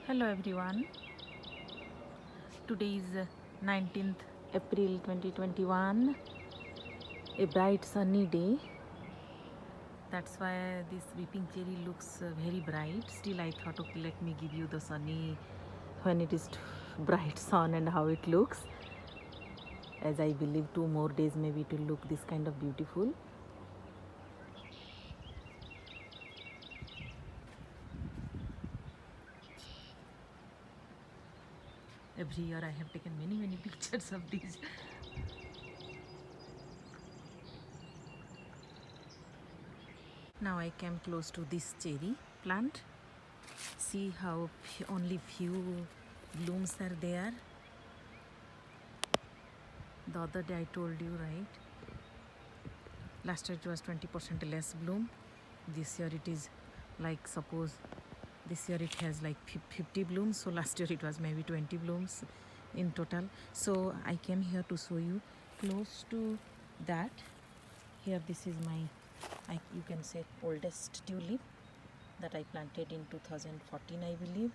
Hello everyone. Today is 19th April 2021. A bright sunny day. That's why this weeping cherry looks very bright. Still I thought, okay, let me give you the sunny when it is bright sun and how it looks. As I believe 2 more days maybe it will look this kind of beautiful. Every year I have taken many pictures of these. Now I came close to this cherry plant. See how only few blooms are there. The other day I told you, right? Last year it was 20% less bloom. This year it is like, suppose this year it has like 50 blooms. So last year it was maybe 20 blooms in total. So I came here to show you close to that. Here this is my, you can say, oldest tulip that I planted in 2014, I believe.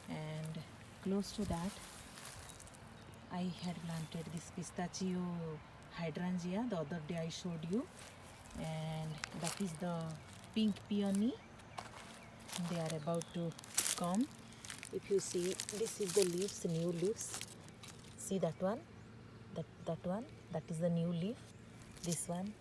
And close to that I had planted this Pistachio Hydrangea. The other day I showed you, and that is the pink peony. They are about to come. If you see, this is the leaves, new leaves. See that one, that one, that is the new leaf. This one,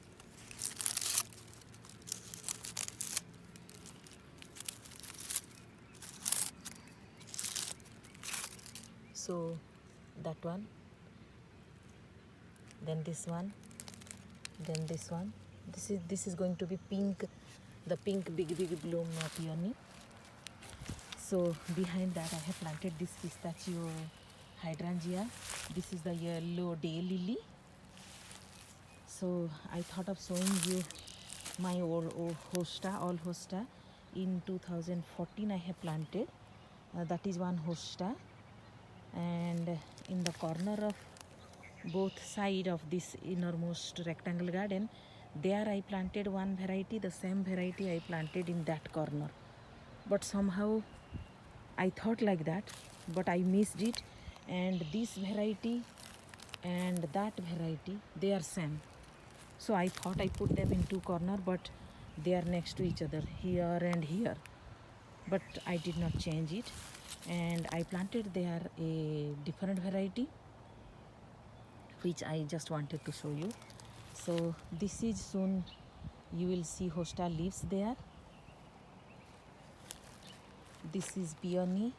so that one, then this one, then this one. This is going to be pink, the pink big bloom peony. So behind that I have planted this Pistachio Hydrangea. This is the yellow day lily. So I thought of showing you my old hosta, all hosta. In 2014 I have planted. That is one hosta, and in the corner of both side of this innermost rectangle garden, there I planted one variety, the same variety I planted in that corner. But somehow I thought like that, but I missed it, and this variety and that variety, they are same. So I thought I put them in two corner, but they are next to each other, here and here. But I did not change it, and I planted there a different variety which I just wanted to show you. So this is, soon you will see hosta leaves there. This is peony.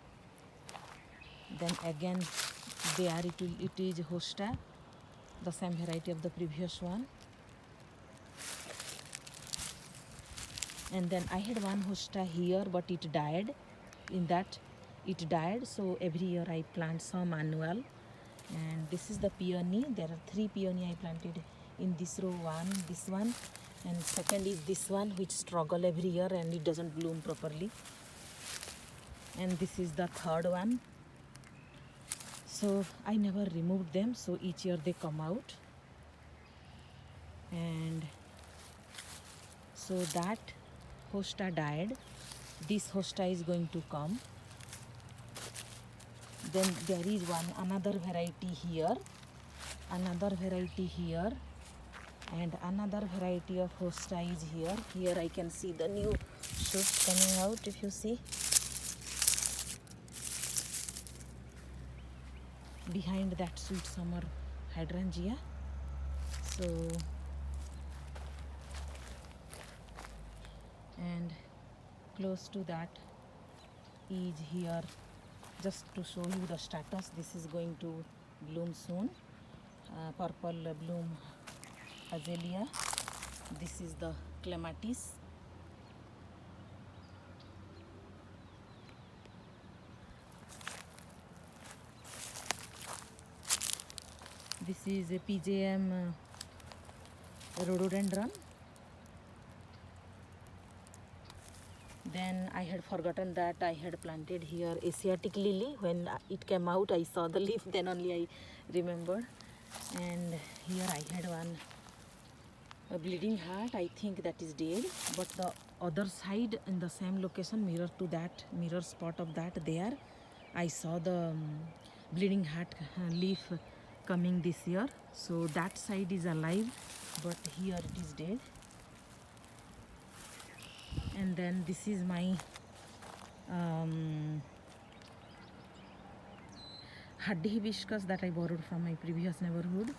Then again there it is hosta, the same variety of the previous one. And then I had one hosta here, but it died. In that it died, so every year I plant some annual. And this is the peony. There are 3 peony I planted in this row. One, this one, and second is this one, which struggle every year and it doesn't bloom properly. And this is the third one. So I never removed them, so each year they come out. And so that hosta died. This hosta is going to come. Then there is another variety here, another variety here, and another variety of hosta is here. Here I can see the new shoots coming out, if you see. Behind that sweet summer hydrangea. So, and close to that is here, just to show you the status. This is going to bloom soon. Purple bloom azalea. This is the clematis. This is a PJM rhododendron. Then I had forgotten that I had planted here Asiatic lily. When it came out, I saw the leaf, then only I remembered. And here I had a bleeding heart. I think that is dead, but the other side in the same location, mirror to that, mirror spot of that, there I saw the bleeding heart leaf coming this year. So that side is alive, but here it is dead. And then this is my Haddi hibiscus that I borrowed from my previous neighborhood.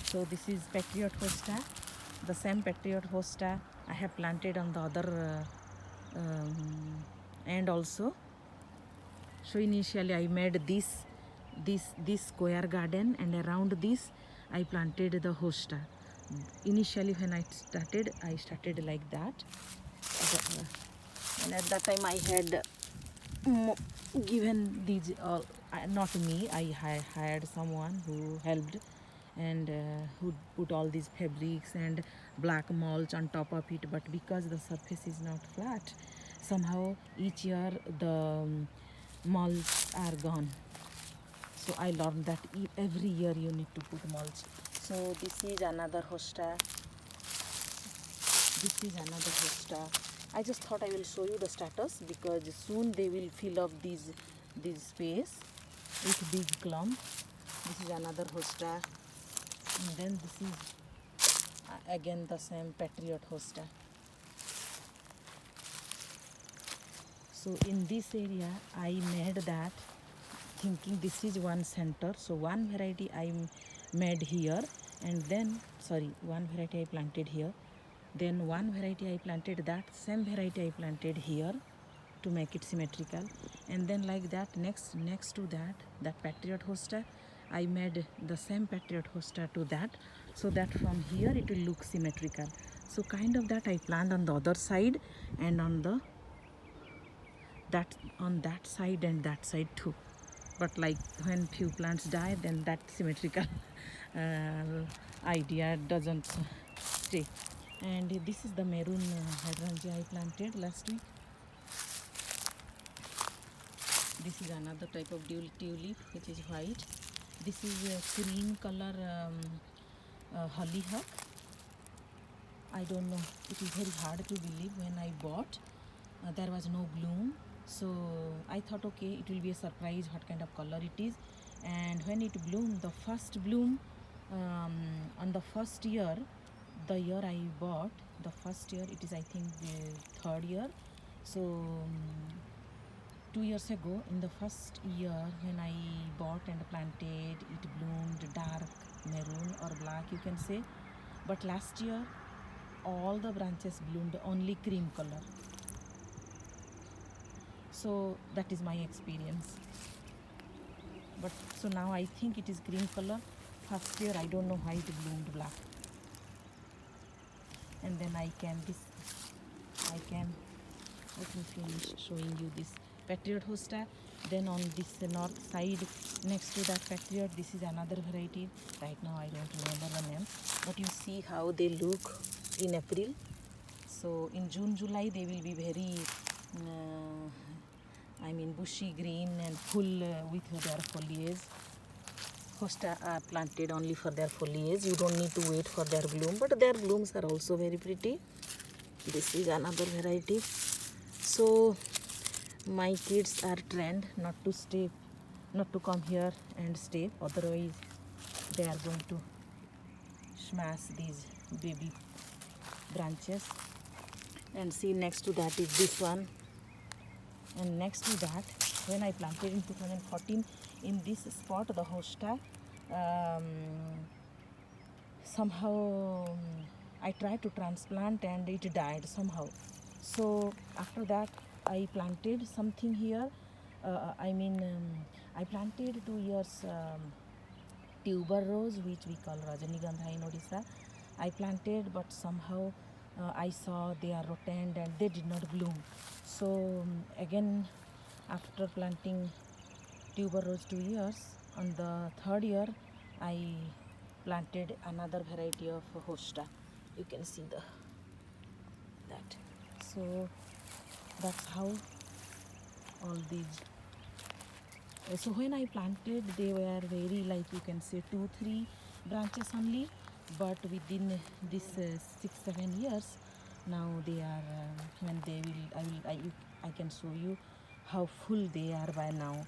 So this is Patriot hosta. The same Patriot hosta I have planted on the other end also. So initially I made this square garden, and around this I planted the hosta. Initially when I started like that, and at that time I had given these not me, I hired someone who helped, and who put all these fabrics and black mulch on top of it. But because the surface is not flat, somehow each year the mulch are gone. So I learned that every year you need to put mulch. So this is another hosta. This is another hosta. I just thought I will show you the status, because soon they will fill up this space with big clump. This is another hosta, and then this is again the same Patriot hosta. So in this area I made that, thinking this is one center. So one variety I made here, and then one variety I planted here, then one variety I planted, that same variety I planted here to make it symmetrical, and then like that next to that Patriot hosta I made the same Patriot hosta to that, so that from here it will look symmetrical. So kind of that I planned on the other side, and on that side and that side too. But like when few plants die, then that symmetrical idea doesn't stay. And this is the Maroon Hydrangea I planted last week. This is another type of tulip which is white. This is a cream color hollyhock. I don't know, it is very hard to believe. When I bought, there was no bloom, so I thought okay, it will be a surprise what kind of color it is. And when it bloomed, the first bloom on the first year, the year I bought, the first year, it is I think the third year. So 2 years ago, in the first year when I bought and planted, it bloomed dark maroon or black, you can say. But last year all the branches bloomed only cream color. So that is my experience. But so now I think it is green color. First year I don't know why it bloomed black. And then let me finish showing you this Patriot hosta. Then on this north side next to that Patriot, this is another variety. Right now I don't remember the name, but you see how they look in April. So in June, July they will be very bushy green and full with their foliage. Hosta are planted only for their foliage. You don't need to wait for their bloom, but their blooms are also very pretty. This is another variety. So my kids are trained not to come here and stay, otherwise they are going to smash these baby branches. And see, next to that is this one, and next to that, when I planted in 2014 in this spot, the hosta, somehow I tried to transplant and it died somehow. So after that I planted something here. I planted 2 years tuber rose, which we call Rajnigandha in Odisha. I planted, but somehow I saw they are rotted and they did not bloom. So again, after planting tuber rose 2 years, on the third year I planted another variety of hosta. You can see that. So that's how all these. So when I planted, they were very, like you can say 2-3 branches only, but within this 6-7 years Now they are when they will I can show you how full they are by now.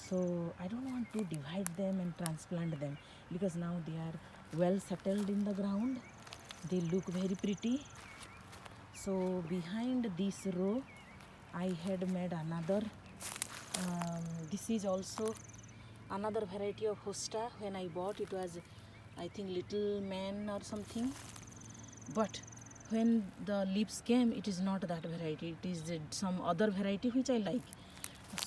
So I don't want to divide them and transplant them because now they are well settled in the ground. They look very pretty. So behind this row I had made another this is also another variety of hosta. When I bought it was I think Little Man or something, but when the leaves came it is not that variety, it is some other variety which I like.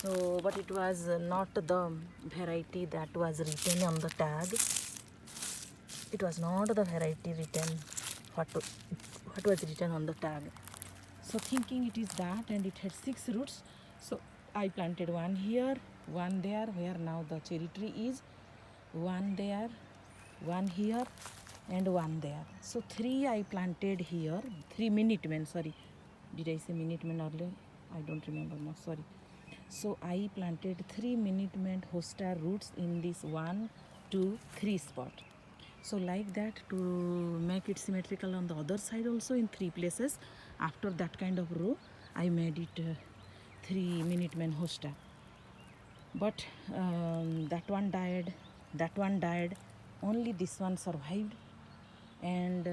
So but it was not the variety that was written on the tag. It was not the variety written what was written on the tag. So thinking it is that, and it had 6 roots, so I planted one here, one there where now the cherry tree is, one there, one here, and one there. So 3 I planted here, 3 minute men, sorry, did I say minute men earlier? I don't remember now, sorry. So I planted 3 minute men hosta roots in this 1, 2, 3 spot. So like that, to make it symmetrical on the other side also in 3 places, after that kind of row I made it 3 minute men hosta. But that one died, only this one survived. And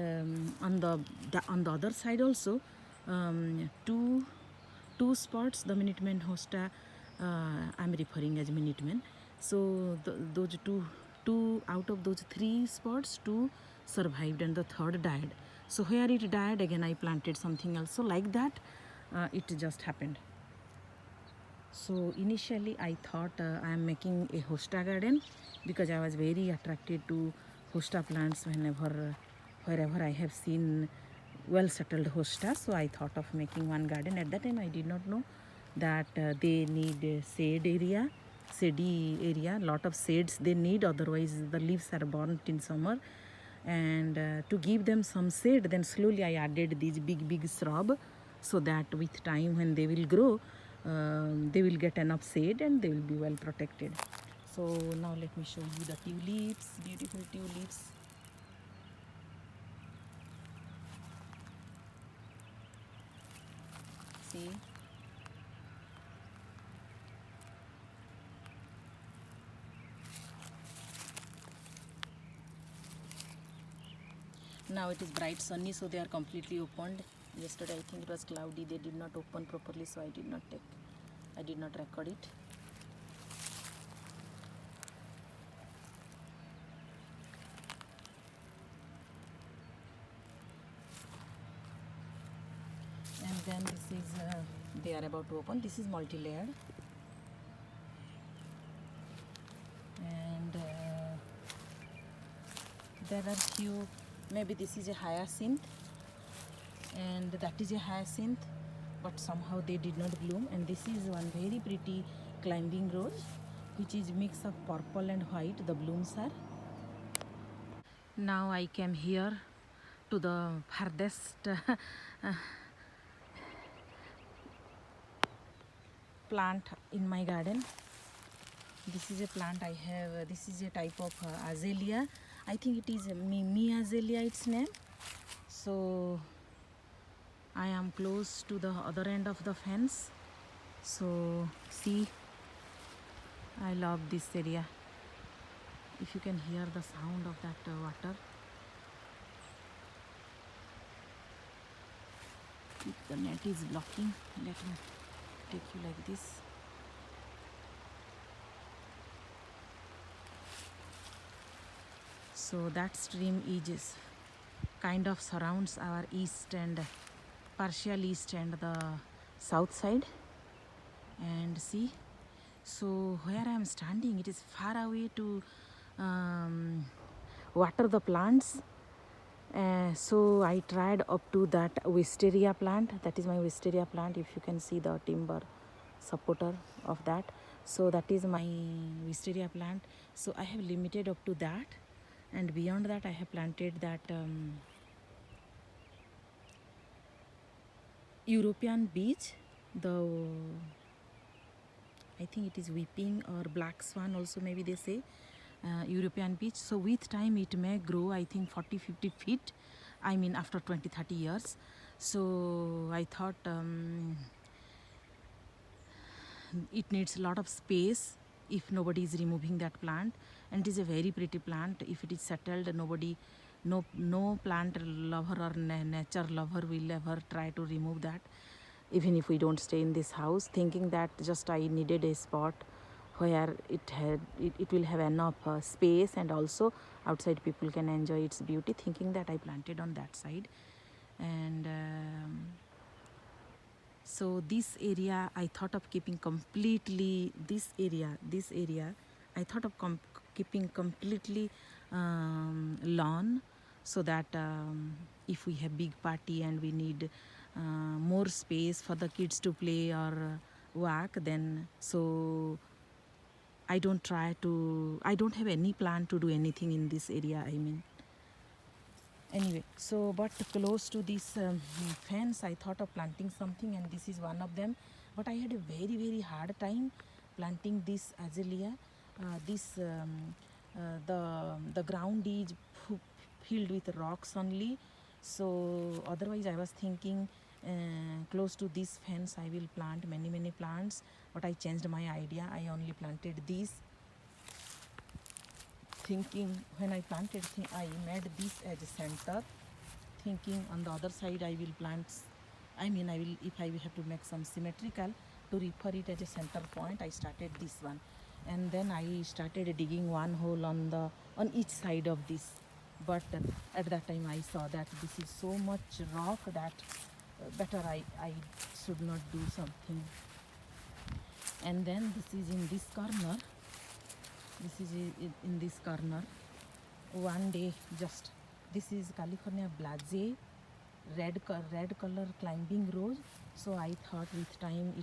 on the other side also two spots, the Minutemen hosta I'm referring as Minutemen. So those two out of those 3 spots, 2 survived and the third died. So where it died, again I planted something else. So like that it just happened. So initially I thought I am making a hosta garden because I was very attracted to hosta plants wherever I have seen well settled hosta. So I thought of making one garden. At that time I did not know that they need shady area, lot of shades they need, otherwise the leaves are burnt in summer. And to give them some shade, then slowly I added these big shrub, so that with time when they will grow they will get enough shade and they will be well protected. So now let me show you the tulips, beautiful tulips. See, now it is bright sunny, so they are completely opened. Yesterday I think it was cloudy, they did not open properly, so I did not record it. And then this is they are about to open. This is multi-layered, and there are few, maybe this is a hyacinth and that is a hyacinth, but somehow they did not bloom. And this is one very pretty climbing rose which is mix of purple and white, the blooms are. Now I came here to the farthest plant in my garden. This is a plant I have, this is a type of azalea. I think it is Mimi azalea, its name. So I am close to the other end of the fence. So see, I love this area. If you can hear the sound of that water. If the net is blocking, let me take you like this. So that stream is kind of surrounds our east and partial east and the south side. And see, so where I am standing, it is far away to water the plants. So I tried up to that wisteria plant. That is my wisteria plant. If you can see the timber supporter of that, so that is my wisteria plant. So I have limited up to that, and beyond that I have planted that European beech, the I think it is weeping or black swan also, maybe they say European beech. So with time it may grow, I think 40-50 feet, I mean after 20-30 years. So I thought it needs a lot of space if nobody is removing that plant, and it is a very pretty plant. If it is settled, no plant lover or nature lover will ever try to remove that, even if we don't stay in this house, thinking that just I needed a spot where it will have enough space, and also outside people can enjoy its beauty, thinking that I planted on that side. And so this area I thought of keeping completely, this area I thought of keeping completely lawn, so that if we have big party and we need more space for the kids to play or walk, then so I don't have any plan to do anything in this area, I mean. Anyway, so but close to this fence I thought of planting something, and this is one of them. But I had a very hard time planting this azalea. The ground is filled with rocks only, so otherwise I was thinking close to this fence I will plant many plants, but I changed my idea. I only planted these, thinking when I planted, I made this as a center, thinking on the other side I will plant, I mean I will, if I will have to make some symmetrical to refer it as a center point, I started this one, and then I started digging one hole on each side of this. But at that time I saw that this is so much rock that better I should not do something. And then this is in this corner, in this corner. One day, just this is California Blase, red color climbing rose. So I thought with time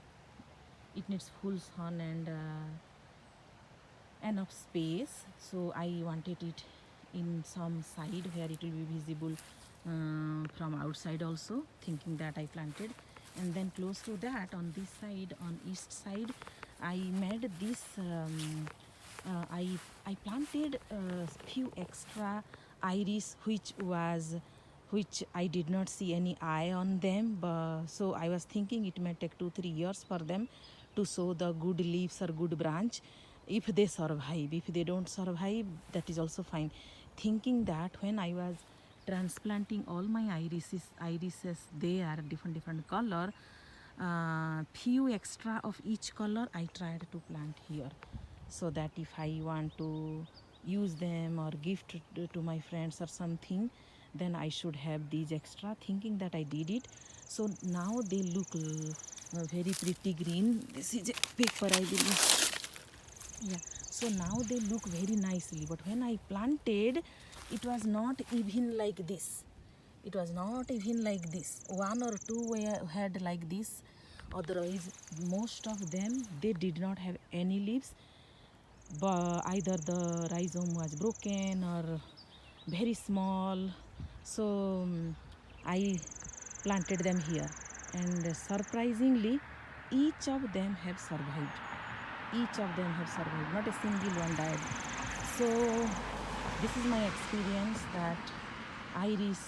it needs full sun and enough space, so I wanted it in some side where it will be visible from outside also, thinking that I planted. And then close to that, on this side, on east side, I made this I planted few extra iris which I did not see any eye on them, but so I was thinking it may take 2-3 years for them to show the good leaves or good branch, if they survive. If they don't survive, that is also fine. Thinking that when I was transplanting all my irises, they are different color, few extra of each color I tried to plant here, so that if I want to use them or gift to my friends or something, then I should have these extra, thinking that I did it. So now they look very pretty green. This is a paper, I believe. Yeah, so now they look very nicely, but when I planted, it was not even like this. It was not even like this. One or two had like this, otherwise most of them, they did not have any leaves, but either the rhizome was broken or very small. So I planted them here, and surprisingly each of them have survived. Not a single one died. So this is my experience that iris,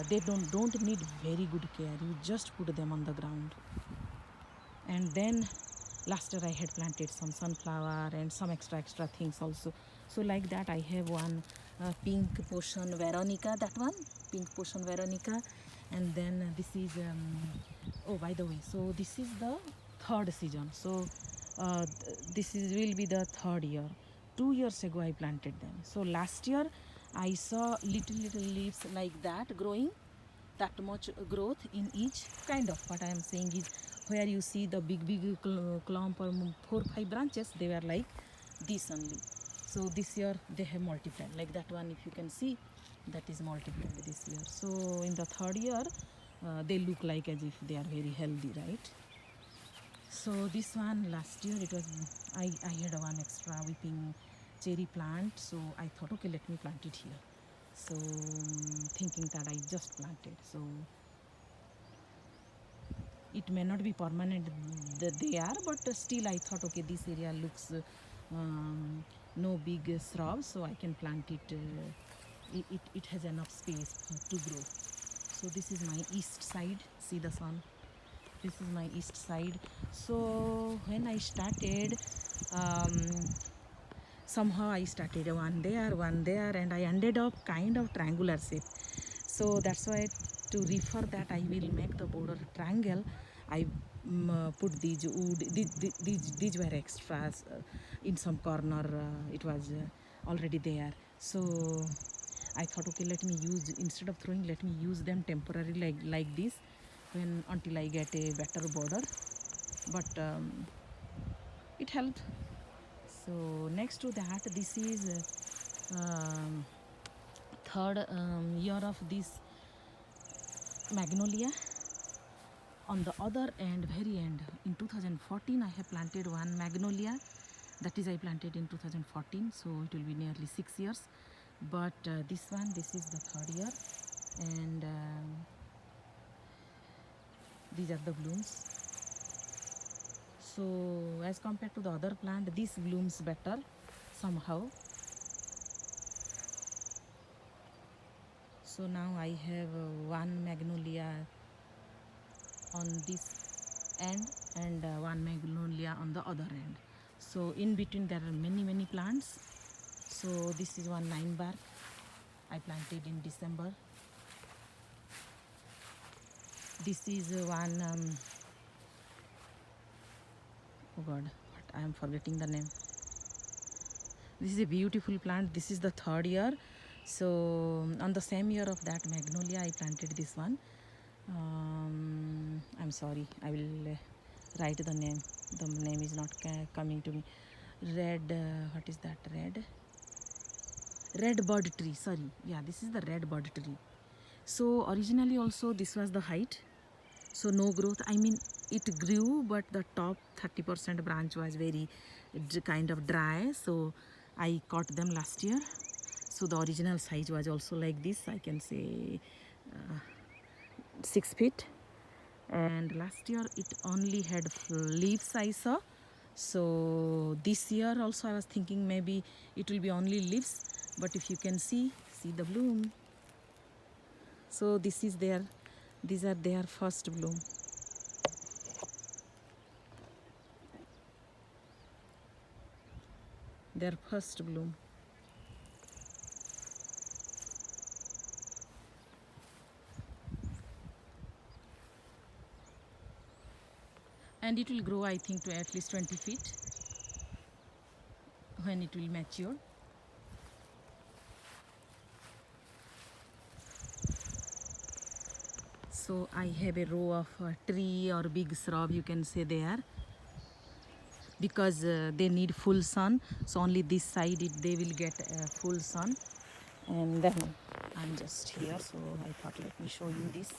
they don't need very good care. You just put them on the ground. And then last year I had planted some sunflower and some extra things also. So like that, I have one pink potion Veronica, that one pink potion Veronica. And then this is oh, by the way, so this is the third season. So this will be the third year. 2 years ago I planted them. So last year I saw little leaves like that growing, that much growth in each. Kind of what I am saying is, where you see the big clump or 4-5 branches, they were like this only. So this year they have multiplied, like that one, if you can see, that is multiplied this year. So in the third year they look like as if they are very healthy, right? So this one, last year it was, I had one extra weeping cherry plant, so I thought, okay, let me plant it here. So thinking that I just planted, so it may not be permanent that they are, but still I thought, okay, this area looks no big shrub, so I can plant it. It has enough space to grow. So So this is my east side. See the sun. This is my east side. So when I started, somehow I started one there, and I ended up kind of triangular shape. So that's why, to refer that I will make the border triangle, I put these wood. These were extras in some corner. It was already there. So I thought, okay, let me use, instead of throwing, let me use them temporarily like this, when until I get a better border. But it helped. So next to that, this is third year of this Magnolia. On the other end, very end, in 2014 I have planted one Magnolia. That is, I planted in 2014, so it will be nearly 6 years. But this is the third year, and these are the blooms. So as compared to the other plant, this blooms better somehow. So now I have one Magnolia on this end and one Magnolia on the other end. So in between there are many plants. So this is one 9-bark I planted in December. This is one oh god, I am forgetting the name. This is a beautiful plant. This is the third year. So on the same year of that Magnolia I planted this one. I'm sorry, I will write the name. The name is not coming to me. Red, what is that? Red bird tree, sorry. Yeah, this is the red bird tree. So originally also this was the height, so no growth. I mean, it grew, but the top 30% branch was very kind of dry, so I cut them last year. So the original size was also like this, I can say 6 feet. And last year it only had leaves, I saw. So this year also I was thinking maybe it will be only leaves, but if you can see the bloom. So this is these are their first bloom. Their first bloom. And it will grow, I think, to at least 20 feet when it will mature. So I have a row of tree or big shrub, you can say, there, because they need full sun. So only this side they will get full sun. And then I'm just here, so I thought let me show you this.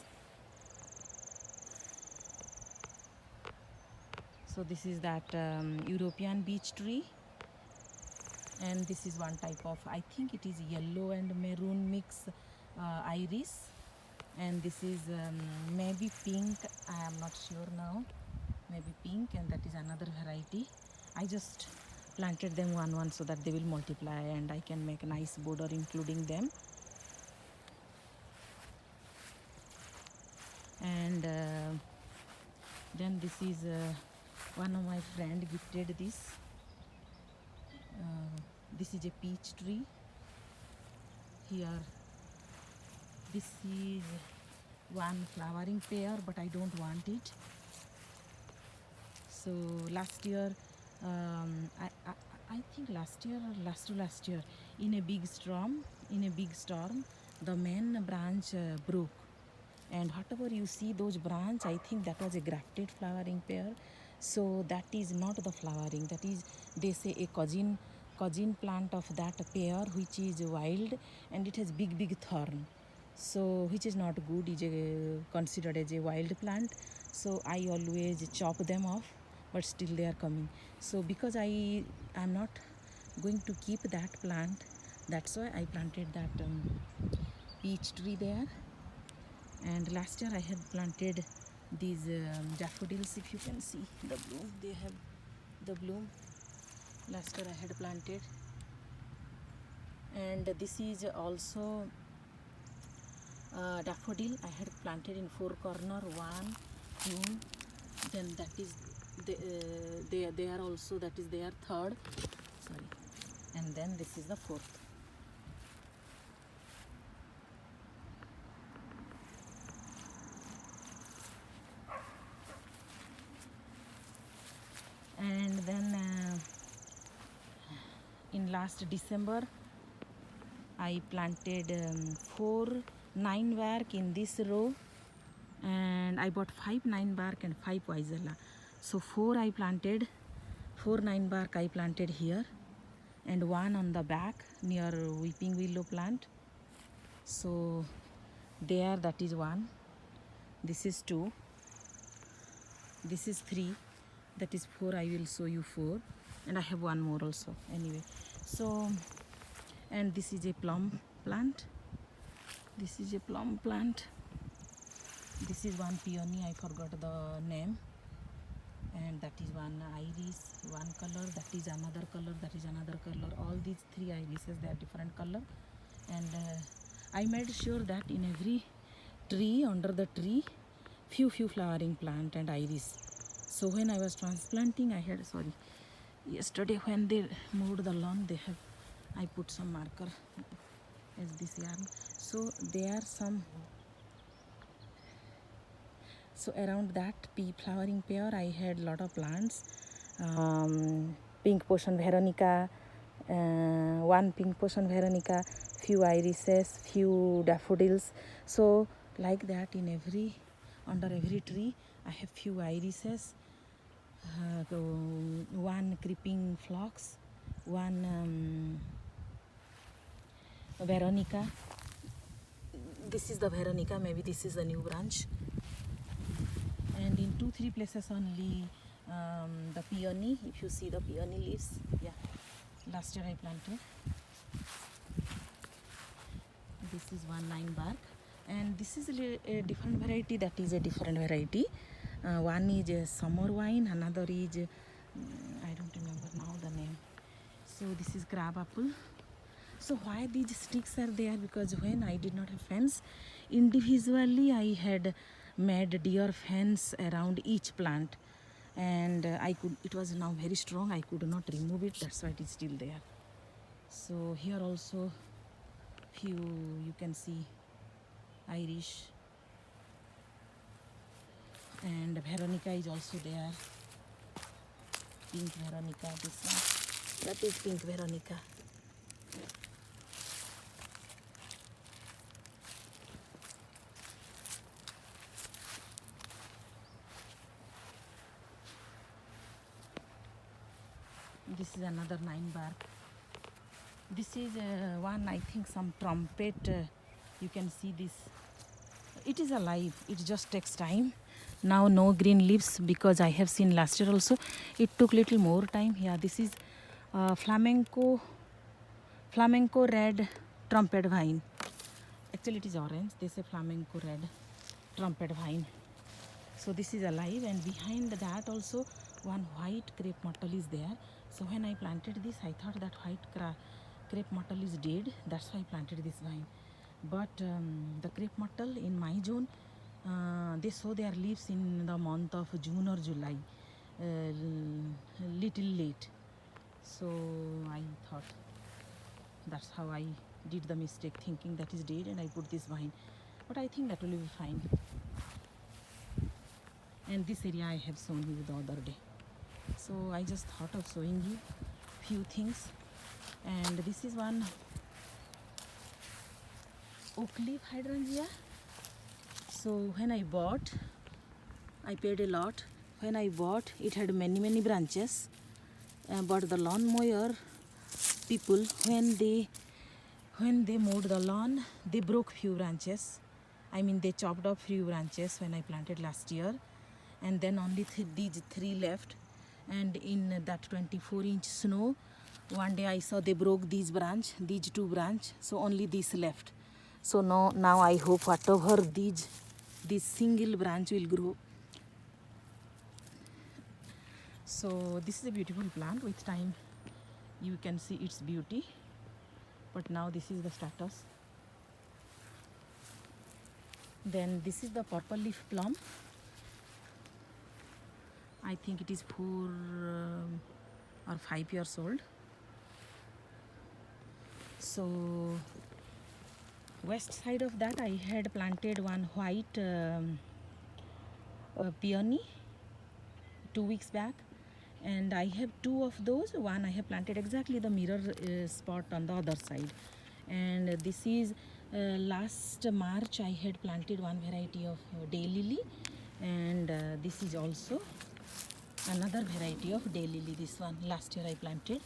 So this is that European beech tree, and this is one type of, I think it is yellow and maroon mix iris, and this is maybe pink, I am not sure now, maybe pink, and that is another variety. I just planted them one so that they will multiply and I can make a nice border including them. And then this is one of my friend gifted this. This is a peach tree. Here, this is one flowering pear, but I don't want it. So last year, I think last year or last to last year, in a big storm, the main branch broke. And whatever you see those branch, I think that was a grafted flowering pear. So that is not the flowering. That is, they say, a cousin plant of that pear, which is wild, and it has big thorn. So which is not good, is considered as a wild plant. So I always chop them off, but still they are coming. So because I am not going to keep that plant, that's why I planted that peach tree there. And last year I had planted these daffodils. If you can see the bloom, they have the bloom. Last year I had planted. And this is also daffodil I had planted in 4 corner, 1, 2, then that is they are also, that is their third, sorry, and then this is the fourth. And then in last December I planted 4 9-bark in this row, and I bought 5 9-bark and 5 Weisela. So 4 I planted, 4 9-bark I planted here, and 1 on the back near weeping willow plant. So there, that is 1, this is 2, this is 3, that is 4. I will show you 4, and I have 1 more also anyway. So, and this is a plum plant, this is a plum plant, this is 1 peony, I forgot the name, and that is 1 iris, 1 color, that is another color, that is another color. All these 3 irises, they are different color, and I made sure that in every tree, under the tree, few flowering plant and iris. So when I was transplanting, I had, sorry, yesterday when they mowed the lawn, I put some marker as this yarn. So there are some, so around that pea flowering pair I had lot of plants, pink potion veronica, 1 pink potion veronica, few irises, few daffodils. So like that, in every, under every tree I have few irises, 1 creeping phlox, 1 veronica. This is the veronica, maybe this is the new branch, and in 2-3 places only the peony. If you see the peony leaves, yeah, last year I planted. This is 1 9-bark, and this is a different variety, that is a different variety. One is a summer wine, another is I don't remember now the name. So this is crab apple. So why these sticks are there? Because when I did not have fence, individually I had made deer fence around each plant, and it was now very strong, I could not remove it, that's why it is still there. So here also few, you can see Irish, and veronica is also there, pink veronica, this one, that is pink veronica. This is another 9-bark. This is one, I think, some trumpet. You can see this. It is alive. It just takes time. Now no green leaves, because I have seen last year also. It took little more time. Yeah, this is flamenco red trumpet vine. Actually, it is orange. They say flamenco red trumpet vine. So this is alive, and behind that also one white crepe myrtle is there. So when I planted this, I thought that white crepe myrtle is dead. That's why I planted this vine. But the crepe myrtle in my zone, they sow their leaves in the month of June or July, little late. So I thought, that's how I did the mistake, thinking that is dead, and I put this vine. But I think that will be fine. And this area I have shown you the other day. So I just thought of showing you few things. And this is one Leaf Hydrangea. So when I bought, I paid a lot. When I bought, it had many branches, but the lawn mower people, when they mowed the lawn, they broke few branches. I mean, they chopped off few branches when I planted last year, and then only these 3 left. And in that 24-inch snow, one day I saw they broke these 2 branch, so only this left. So now I hope whatever this single branch will grow. So this is a beautiful plant. With time you can see its beauty, but now this is the status. Then this is the purple leaf plum. I think it is 4 or 5 years old. So west side of that I had planted one white peony 2 weeks back, and I have 2 of those. One I have planted exactly the mirror spot on the other side, and this is last March I had planted one variety of daylily, and this is also another variety of daylily. This one last year I planted,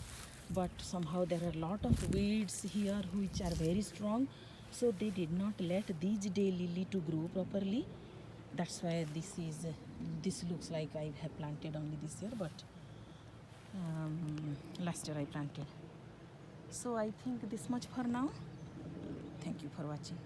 but somehow there are a lot of weeds here which are very strong, so they did not let these daylily to grow properly. That's why this looks like I have planted only this year, but last year I planted. So I think this much for now. Thank you for watching.